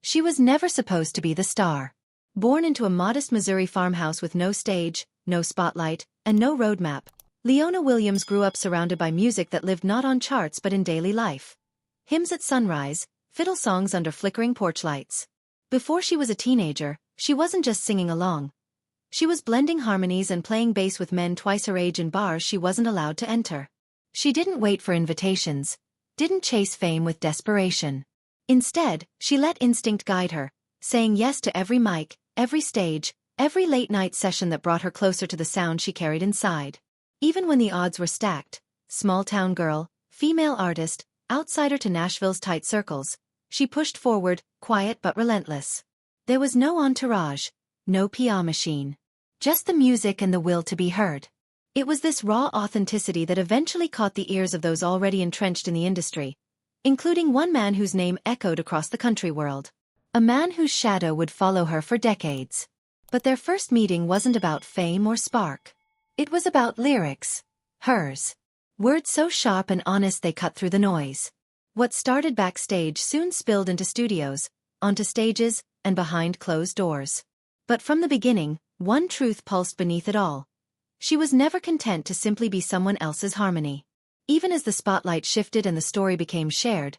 She was never supposed to be the star. Born into a modest Missouri farmhouse with no stage, no spotlight, and no roadmap, Leona Williams grew up surrounded by music that lived not on charts but in daily life. Hymns at sunrise, fiddle songs under flickering porch lights. Before she was a teenager, she wasn't just singing along. She was blending harmonies and playing bass with men twice her age in bars she wasn't allowed to enter. She didn't wait for invitations, didn't chase fame with desperation. Instead, she let instinct guide her, saying yes to every mic, every stage, every late-night session that brought her closer to the sound she carried inside. Even when the odds were stacked, small-town girl, female artist, outsider to Nashville's tight circles, she pushed forward, quiet but relentless. There was no entourage, no PR machine. Just the music and the will to be heard. It was this raw authenticity that eventually caught the ears of those already entrenched in the industry, including one man whose name echoed across the country world. A man whose shadow would follow her for decades. But their first meeting wasn't about fame or spark. It was about lyrics. Hers. Words so sharp and honest they cut through the noise. What started backstage soon spilled into studios, onto stages, and behind closed doors. But from the beginning, one truth pulsed beneath it all. She was never content to simply be someone else's harmony. Even as the spotlight shifted and the story became shared,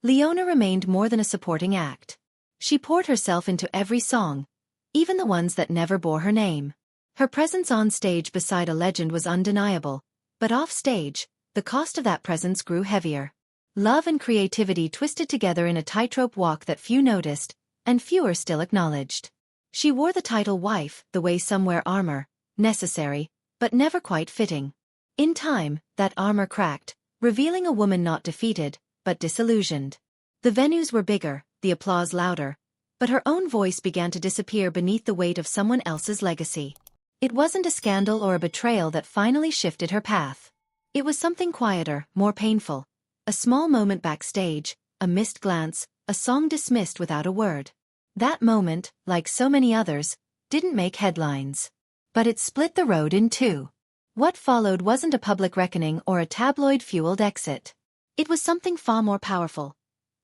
Leona remained more than a supporting act. She poured herself into every song, even the ones that never bore her name. Her presence on stage beside a legend was undeniable, but off stage, the cost of that presence grew heavier. Love and creativity twisted together in a tightrope walk that few noticed, and fewer still acknowledged. She wore the title wife the way some wear armor, necessary, but never quite fitting. In time, that armor cracked, revealing a woman not defeated, but disillusioned. The venues were bigger, the applause louder, but her own voice began to disappear beneath the weight of someone else's legacy. It wasn't a scandal or a betrayal that finally shifted her path. It was something quieter, more painful. A small moment backstage, a missed glance, a song dismissed without a word. That moment, like so many others, didn't make headlines. But it split the road in two. What followed wasn't a public reckoning or a tabloid-fueled exit. It was something far more powerful.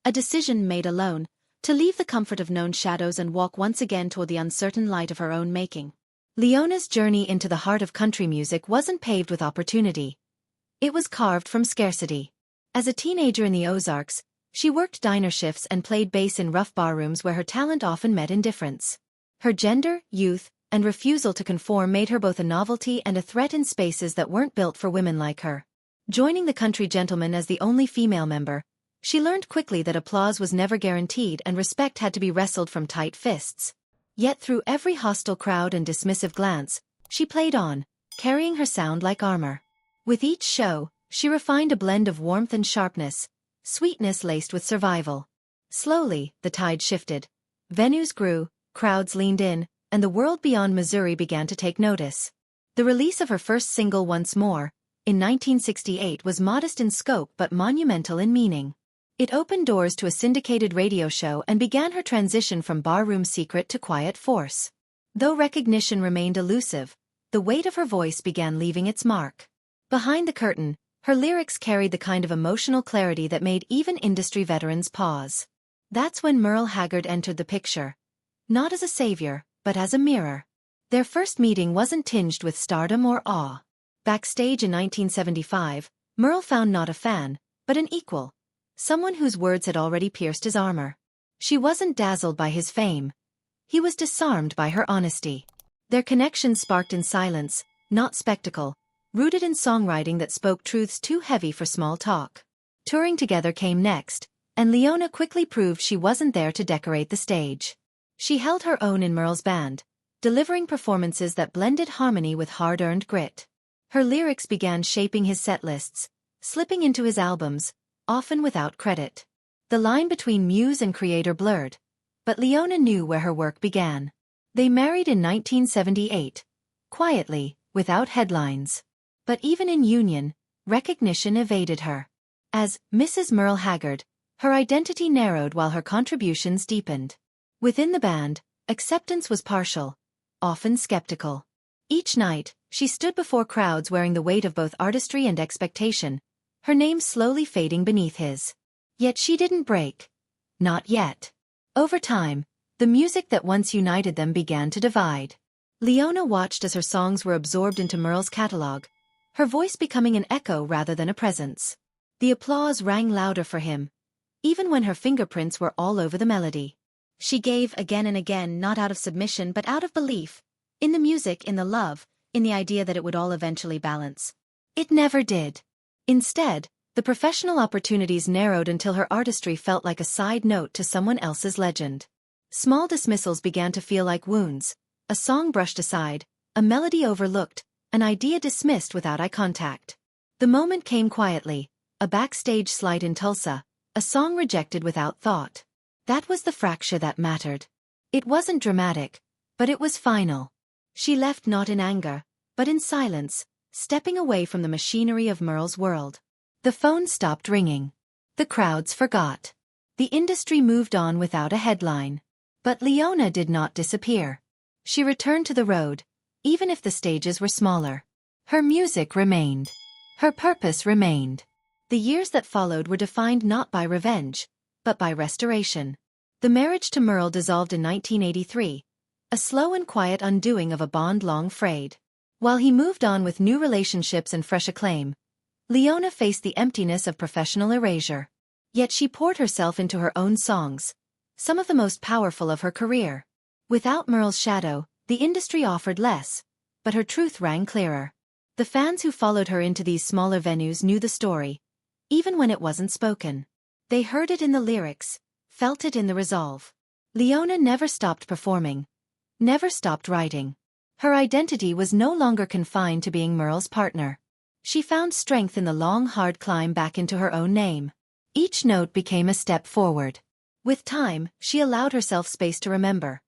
A decision made alone, to leave the comfort of known shadows and walk once again toward the uncertain light of her own making. Leona's journey into the heart of country music wasn't paved with opportunity. It was carved from scarcity. As a teenager in the Ozarks, she worked diner shifts and played bass in rough barrooms where her talent often met indifference. Her gender, youth, and refusal to conform made her both a novelty and a threat in spaces that weren't built for women like her. Joining the Country Gentlemen as the only female member, she learned quickly that applause was never guaranteed and respect had to be wrestled from tight fists. Yet through every hostile crowd and dismissive glance, she played on, carrying her sound like armor. With each show, she refined a blend of warmth and sharpness, sweetness laced with survival. Slowly, the tide shifted. Venues grew, crowds leaned in, and the world beyond Missouri began to take notice. The release of her first single Once More, in 1968 was modest in scope but monumental in meaning. It opened doors to a syndicated radio show and began her transition from barroom secret to quiet force. Though recognition remained elusive, the weight of her voice began leaving its mark. Behind the curtain, her lyrics carried the kind of emotional clarity that made even industry veterans pause. That's when Merle Haggard entered the picture. Not as a savior, but as a mirror. Their first meeting wasn't tinged with stardom or awe. Backstage in 1975, Merle found not a fan, but an equal. Someone whose words had already pierced his armor. She wasn't dazzled by his fame. He was disarmed by her honesty. Their connection sparked in silence, not spectacle, rooted in songwriting that spoke truths too heavy for small talk. Touring together came next, and Leona quickly proved she wasn't there to decorate the stage. She held her own in Merle's band, delivering performances that blended harmony with hard-earned grit. Her lyrics began shaping his set lists, slipping into his albums, often without credit. The line between muse and creator blurred, but Leona knew where her work began. They married in 1978, quietly, without headlines. But even in union, recognition evaded her. As Mrs. Merle Haggard, her identity narrowed while her contributions deepened. Within the band, acceptance was partial, often skeptical. Each night, she stood before crowds wearing the weight of both artistry and expectation, her name slowly fading beneath his. Yet she didn't break. Not yet. Over time, the music that once united them began to divide. Leona watched as her songs were absorbed into Merle's catalog, her voice becoming an echo rather than a presence. The applause rang louder for him, even when her fingerprints were all over the melody. She gave again and again, not out of submission but out of belief, in the music, in the love, in the idea that it would all eventually balance. It never did. Instead, the professional opportunities narrowed until her artistry felt like a side note to someone else's legend. Small dismissals began to feel like wounds, a song brushed aside, a melody overlooked, an idea dismissed without eye contact. The moment came quietly, a backstage slight in Tulsa, a song rejected without thought. That was the fracture that mattered. It wasn't dramatic, but it was final. She left not in anger, but in silence, stepping away from the machinery of Merle's world. The phone stopped ringing. The crowds forgot. The industry moved on without a headline. But Leona did not disappear. She returned to the road, even if the stages were smaller. Her music remained. Her purpose remained. The years that followed were defined not by revenge, but by restoration. The marriage to Merle dissolved in 1983, a slow and quiet undoing of a bond long frayed. While he moved on with new relationships and fresh acclaim, Leona faced the emptiness of professional erasure. Yet she poured herself into her own songs, some of the most powerful of her career. Without Merle's shadow, the industry offered less, but her truth rang clearer. The fans who followed her into these smaller venues knew the story, even when it wasn't spoken. They heard it in the lyrics, felt it in the resolve. Leona never stopped performing, never stopped writing. Her identity was no longer confined to being Merle's partner. She found strength in the long, hard climb back into her own name. Each note became a step forward. With time, she allowed herself space to remember.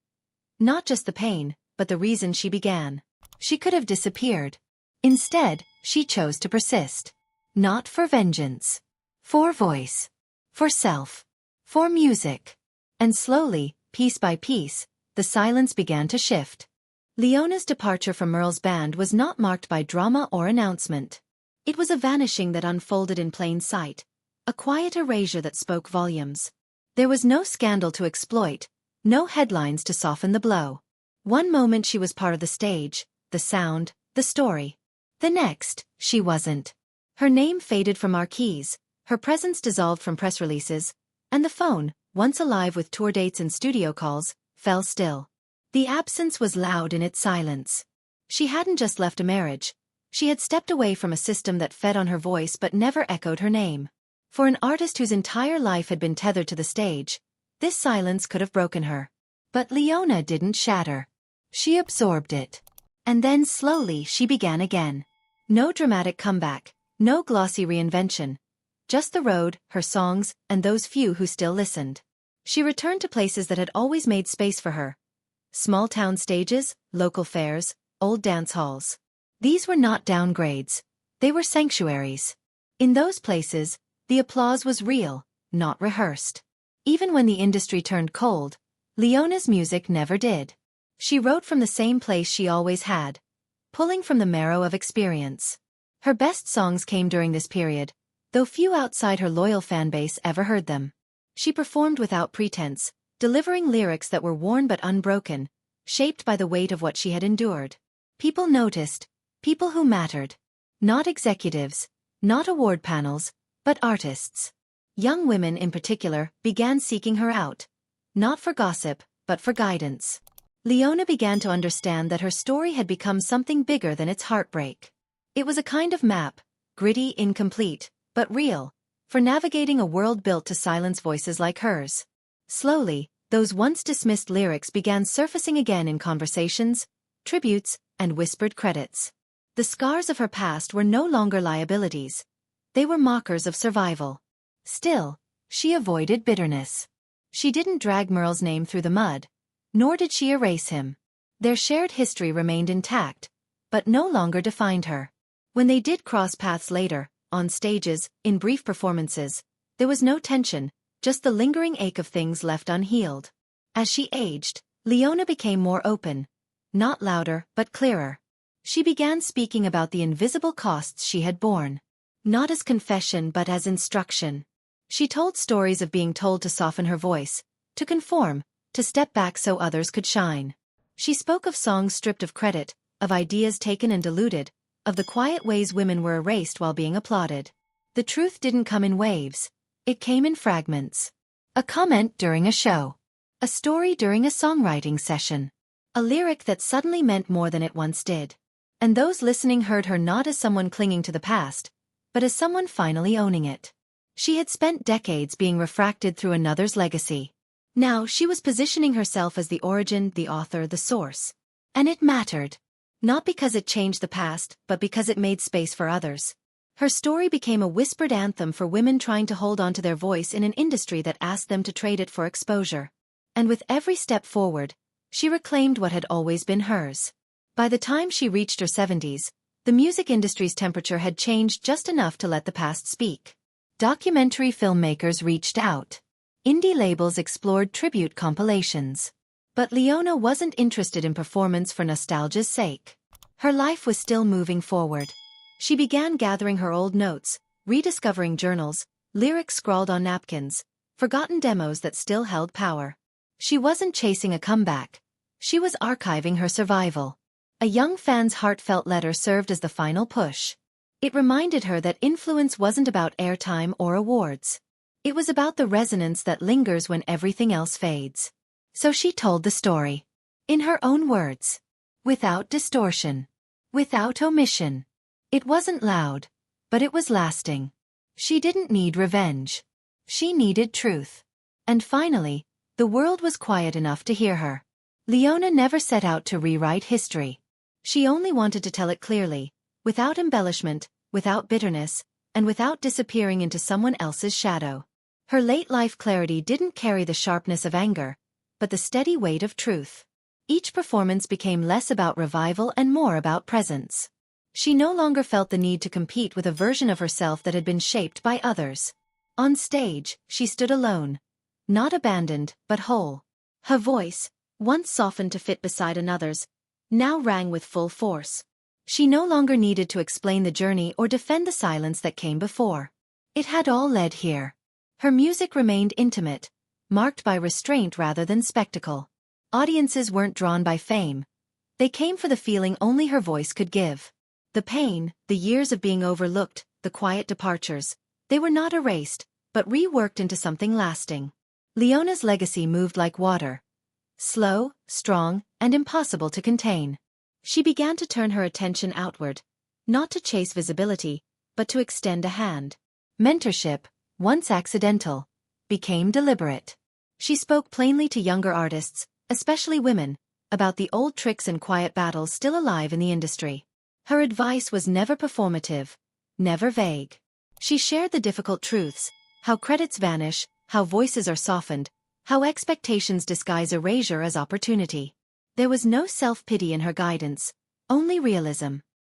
Not just the pain, but the reason she began. She could have disappeared. Instead, she chose to persist. Not for vengeance. For voice. For self. For music. And slowly, piece by piece, the silence began to shift. Leona's departure from Merle's band was not marked by drama or announcement. It was a vanishing that unfolded in plain sight, a quiet erasure that spoke volumes. There was no scandal to exploit, no headlines to soften the blow. One moment she was part of the stage, the sound, the story. The next, she wasn't. Her name faded from marquees, her presence dissolved from press releases, and the phone, once alive with tour dates and studio calls, fell still. The absence was loud in its silence. She hadn't just left a marriage. She had stepped away from a system that fed on her voice but never echoed her name. For an artist whose entire life had been tethered to the stage, this silence could have broken her. But Leona didn't shatter. She absorbed it. And then slowly she began again. No dramatic comeback, no glossy reinvention. Just the road, her songs, and those few who still listened. She returned to places that had always made space for her. Small-town stages, local fairs, old dance halls. These were not downgrades. They were sanctuaries. In those places, the applause was real, not rehearsed. Even when the industry turned cold, Leona's music never did. She wrote from the same place she always had, pulling from the marrow of experience. Her best songs came during this period, though few outside her loyal fanbase ever heard them. She performed without pretense, delivering lyrics that were worn but unbroken, shaped by the weight of what she had endured. People noticed, people who mattered. Not executives, not award panels, but artists. Young women in particular began seeking her out, not for gossip, but for guidance. Leona began to understand that her story had become something bigger than its heartbreak. It was a kind of map, gritty, incomplete, but real, for navigating a world built to silence voices like hers. Slowly, those once dismissed lyrics began surfacing again in conversations, tributes, and whispered credits. The scars of her past were no longer liabilities. They were mockers of survival. Still, she avoided bitterness. She didn't drag Merle's name through the mud, nor did she erase him. Their shared history remained intact, but no longer defined her. When they did cross paths later, on stages, in brief performances, there was no tension, just the lingering ache of things left unhealed. As she aged, Leona became more open, not louder but clearer. She began speaking about the invisible costs she had borne. Not as confession but as instruction. She told stories of being told to soften her voice, to conform, to step back so others could shine. She spoke of songs stripped of credit, of ideas taken and diluted, of the quiet ways women were erased while being applauded. The truth didn't come in waves. It came in fragments. A comment during a show. A story during a songwriting session. A lyric that suddenly meant more than it once did. And those listening heard her not as someone clinging to the past, but as someone finally owning it. She had spent decades being refracted through another's legacy. Now she was positioning herself as the origin, the author, the source. And it mattered. Not because it changed the past, but because it made space for others. Her story became a whispered anthem for women trying to hold on to their voice in an industry that asked them to trade it for exposure. And with every step forward, she reclaimed what had always been hers. By the time she reached her 70s, the music industry's temperature had changed just enough to let the past speak. Documentary filmmakers reached out. Indie labels explored tribute compilations. But Leona wasn't interested in performance for nostalgia's sake. Her life was still moving forward. She began gathering her old notes, rediscovering journals, lyrics scrawled on napkins, forgotten demos that still held power. She wasn't chasing a comeback. She was archiving her survival. A young fan's heartfelt letter served as the final push. It reminded her that influence wasn't about airtime or awards. It was about the resonance that lingers when everything else fades. So she told the story. In her own words. Without distortion. Without omission. It wasn't loud, but it was lasting. She didn't need revenge. She needed truth. And finally, the world was quiet enough to hear her. Leona never set out to rewrite history. She only wanted to tell it clearly, without embellishment, without bitterness, and without disappearing into someone else's shadow. Her late-life clarity didn't carry the sharpness of anger, but the steady weight of truth. Each performance became less about revival and more about presence. She no longer felt the need to compete with a version of herself that had been shaped by others. On stage, she stood alone. Not abandoned, but whole. Her voice, once softened to fit beside another's, now rang with full force. She no longer needed to explain the journey or defend the silence that came before. It had all led here. Her music remained intimate, marked by restraint rather than spectacle. Audiences weren't drawn by fame. They came for the feeling only her voice could give. The pain, the years of being overlooked, the quiet departures, they were not erased, but reworked into something lasting. Leona's legacy moved like water. Slow, strong, and impossible to contain. She began to turn her attention outward, not to chase visibility, but to extend a hand. Mentorship, once accidental, became deliberate. She spoke plainly to younger artists, especially women, about the old tricks and quiet battles still alive in the industry. Her advice was never performative, never vague. She shared the difficult truths, how credits vanish, how voices are softened, how expectations disguise erasure as opportunity. There was no self-pity in her guidance, only realism.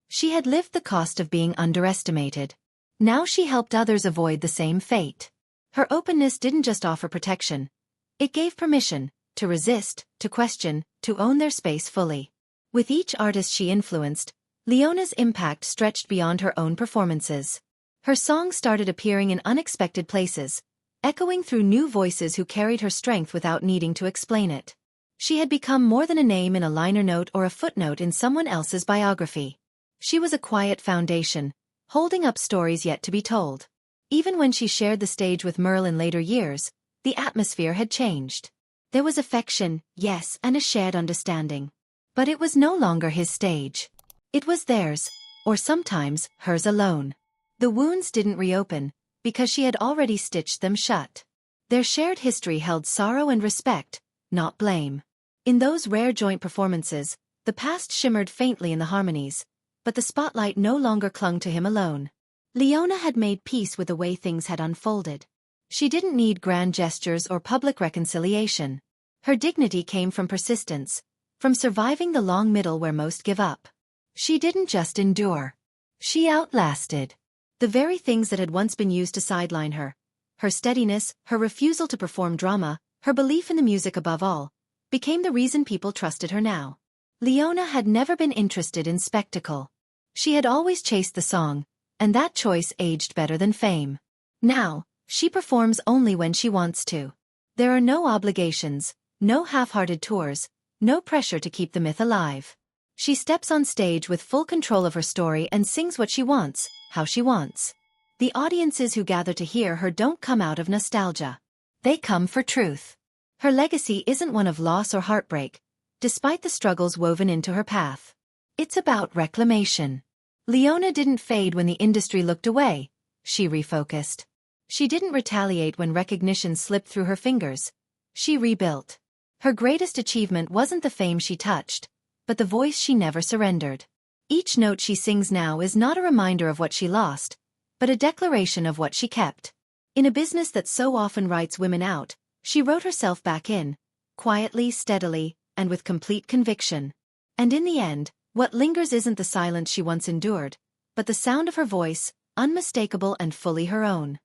She had lived the cost of being underestimated. Now she helped others avoid the same fate. Her openness didn't just offer protection. It gave permission to resist, to question, to own their space fully. With each artist she influenced, Leona's impact stretched beyond her own performances. Her songs started appearing in unexpected places, echoing through new voices who carried her strength without needing to explain it. She had become more than a name in a liner note or a footnote in someone else's biography. She was a quiet foundation, holding up stories yet to be told. Even when she shared the stage with Merle in later years, the atmosphere had changed. There was affection, yes, and a shared understanding. But it was no longer his stage. It was theirs, or sometimes hers alone. The wounds didn't reopen, because she had already stitched them shut. Their shared history held sorrow and respect, not blame. In those rare joint performances, the past shimmered faintly in the harmonies, but the spotlight no longer clung to him alone. Leona had made peace with the way things had unfolded. She didn't need grand gestures or public reconciliation. Her dignity came from persistence, from surviving the long middle where most give up. She didn't just endure. She outlasted. The very things that had once been used to sideline her, her steadiness, her refusal to perform drama, her belief in the music above all, became the reason people trusted her now. Leona had never been interested in spectacle. She had always chased the song, and that choice aged better than fame. Now, she performs only when she wants to. There are no obligations, no half-hearted tours, no pressure to keep the myth alive. She steps on stage with full control of her story and sings what she wants, how she wants. The audiences who gather to hear her don't come out of nostalgia. They come for truth. Her legacy isn't one of loss or heartbreak, despite the struggles woven into her path. It's about reclamation. Leona didn't fade when the industry looked away. She refocused. She didn't retaliate when recognition slipped through her fingers. She rebuilt. Her greatest achievement wasn't the fame she touched, but the voice she never surrendered. Each note she sings now is not a reminder of what she lost, but a declaration of what she kept. In a business that so often writes women out, she wrote herself back in, quietly, steadily, and with complete conviction. And in the end, what lingers isn't the silence she once endured, but the sound of her voice, unmistakable and fully her own.